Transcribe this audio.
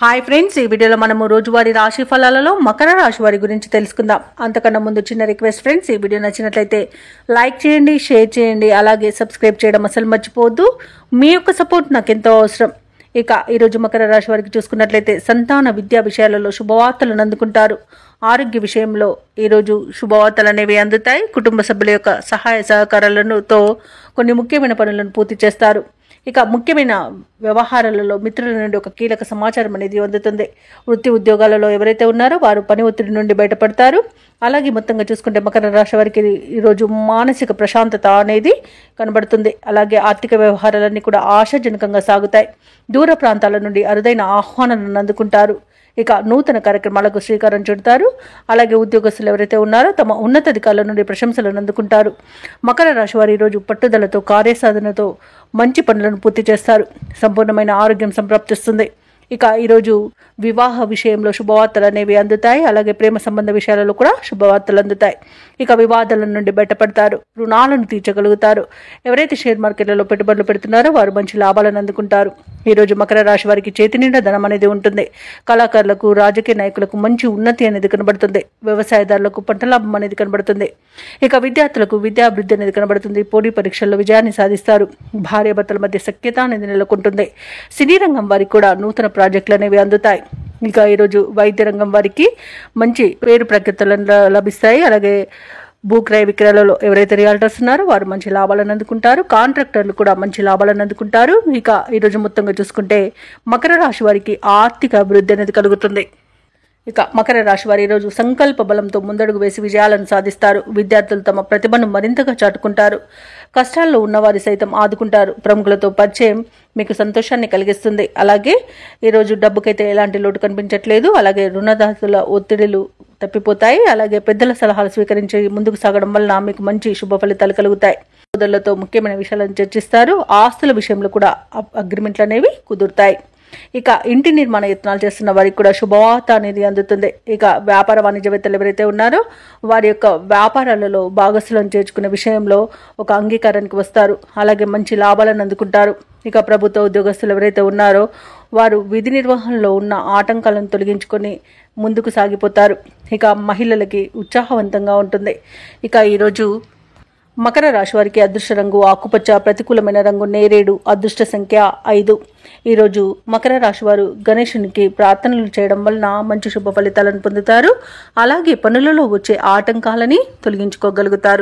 Hi friends, ఈ వీడియోలో మనము రోజువారీ రాశి ఫలాలలో మకర రాశి వారి గురించి తెలుసుకుందాం. అంతకన్నా ముందు చిన్న రిక్వెస్ట్ ఫ్రెండ్స్, ఈ వీడియో నచ్చినట్లయితే లైక్ చేయండి, షేర్ చేయండి, అలాగే సబ్స్క్రైబ్ చేయడం అసలు మర్చిపోవద్దు. మీ యొక్క సపోర్ట్ నాకు ఎంతో అవసరం. ఇక ఈరోజు మకర రాశి వారికి చూసుకున్నట్లయితే సంతాన విద్యా విషయాలలో శుభవార్తలను అందుకుంటారు. ఆరోగ్య విషయంలో ఈరోజు శుభవార్తలు అనేవి అందుతాయి. కుటుంబ సభ్యుల యొక్క సహాయ సహకారాలతో కొన్ని ముఖ్యమైన పనులను పూర్తి చేస్తారు. ఇక ముఖ్యమైన వ్యవహారాలలో మిత్రుల నుండి ఒక కీలక సమాచారం అనేది అందుతుంది. వృత్తి ఉద్యోగాలలో ఎవరైతే ఉన్నారో వారు పని ఒత్తిడి నుండి బయటపడతారు. అలాగే మొత్తంగా చూసుకుంటే మకర రాశి వారికి ఈరోజు మానసిక ప్రశాంతత అనేది కనబడుతుంది. అలాగే ఆర్థిక వ్యవహారాలన్నీ కూడా ఆశాజనకంగా సాగుతాయి. దూర ప్రాంతాల నుండి అరుదైన ఆహ్వానాలను అందుకుంటారు. ఇక నూతన కార్యక్రమాలకు శ్రీకారం చుడతారు. అలాగే ఉద్యోగస్తులు ఎవరైతే ఉన్నారో తమ ఉన్నతాధికారుల నుండి ప్రశంసలను అందుకుంటారు. మకర రాశి వారు ఈరోజు పట్టుదలతో కార్యసాధనతో మంచి పనులను పూర్తి చేస్తారు. సంపూర్ణమైన ఆరోగ్యం సంప్రాప్తిస్తుంది. ఇక ఈరోజు వివాహ విషయంలో శుభవార్తలు అనేవి అందుతాయి. అలాగే ప్రేమ సంబంధ విషయాలలో కూడా శుభవార్తలు అందుతాయి. ఇక వివాదాల నుండి బయటపడతారు. రుణాలను తీర్చగలుగుతారు. ఎవరైతే షేర్ మార్కెట్లలో పెట్టుబడులు పెడుతున్నారో వారు మంచి లాభాలను అందుకుంటారు. ఈరోజు మకర రాశి వారికి చేతి నిండా ధనం అనేది ఉంటుంది. కళాకారులకు, రాజకీయ నాయకులకు మంచి ఉన్నతి అనేది కనబడుతుంది. వ్యవసాయదారులకు పంట లాభం అనేది కనబడుతుంది. ఇక విద్యార్థులకు విద్యాభివృద్ధి అనేది కనబడుతుంది. పోటీ పరీక్షల్లో విజయాన్ని సాధిస్తారు. భార్యాభర్తల మధ్య సఖ్యత అనేది నెలకొంటుంది. సినీ రంగం వారికి కూడా నూతన ప్రాజెక్టులు అనేవి అందుతాయి. ఇక ఈరోజు వైద్య రంగం వారికి మంచి పేరు ప్రఖ్యాతులు లభిస్తాయి. అలాగే భూక్రయ విక్రయాలలో ఎవరైతే రియాల్టర్స్ ఉన్నారో వారు మంచి లాభాలను అందుకుంటారు. కాంట్రాక్టర్లు కూడా మంచి లాభాలను అందుకుంటారు. ఇక ఈరోజు మొత్తంగా చూసుకుంటే మకర రాశి వారికి ఆర్థిక అభివృద్ధి అనేది కలుగుతుంది. ఇక మకర రాశి వారి ఈరోజు సంకల్ప బలంతో ముందడుగు వేసి విజయాలను సాధిస్తారు. విద్యార్థులు తమ ప్రతిభను మరింతగా చాటుకుంటారు. కష్టాల్లో ఉన్నవారి సైతం ఆదుకుంటారు. ప్రముఖులతో పరిచయం మీకు సంతోషాన్ని కలిగిస్తుంది. అలాగే ఈరోజు డబ్బుకైతే ఎలాంటి లోటు కనిపించట్లేదు. అలాగే రుణదాతల ఒత్తిడిలు తప్పిపోతాయి. అలాగే పెద్దల సలహాలు స్వీకరించి ముందుకు సాగడం వలన మీకు మంచి శుభ ఫలితాలు కలుగుతాయి. సోదరులతో ముఖ్యమైన విషయాలను చర్చిస్తారు. ఆస్తుల విషయంలో కూడా అగ్రిమెంట్లు అనేవి కుదురుతాయి. ఇక ఇంటి నిర్మాణ యత్నాలు చేస్తున్న వారికి కూడా శుభవార్త అనేది అందుతుంది. ఇక వ్యాపార వాణిజ్యవేత్తలు ఎవరైతే ఉన్నారో వారి యొక్క వ్యాపారాలలో భాగస్వామ్యం చేర్చుకునే విషయంలో ఒక అంగీకారానికి వస్తారు. అలాగే మంచి లాభాలను అందుకుంటారు. ఇక ప్రభుత్వ ఉద్యోగస్తులు ఎవరైతే ఉన్నారో వారు విధి నిర్వహణలో ఉన్న ఆటంకాలను తొలగించుకొని ముందుకు సాగిపోతారు. ఇక మహిళలకి ఉత్సాహవంతంగా ఉంటుంది. ఇక ఈరోజు మకర రాశి వారికి అదృష్ట రంగు ఆకుపచ్చ, ప్రతికూలమైన రంగు నేరేడు, అదృష్ట సంఖ్య 5. ఈరోజు మకర రాశి వారు గణేశునికి ప్రార్థనలు చేయడం వలన మంచి శుభ ఫలితాలను పొందుతారు. అలాగే పనులలో వచ్చే ఆటంకాలని తొలగించుకోగలుగుతారు.